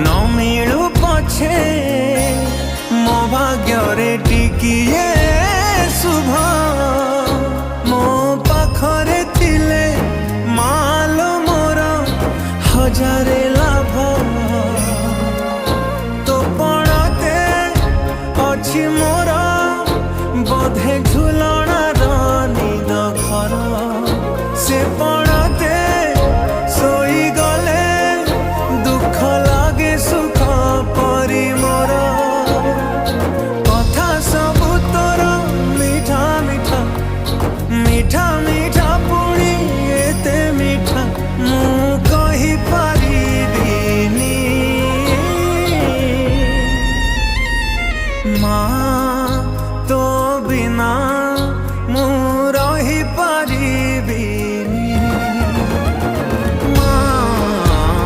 न मिलू पछे मो भाग्य टिकिए शुभ मो पाखरे थिले माल मोर हजारे लाभ तो पड़ते अच्छी मोर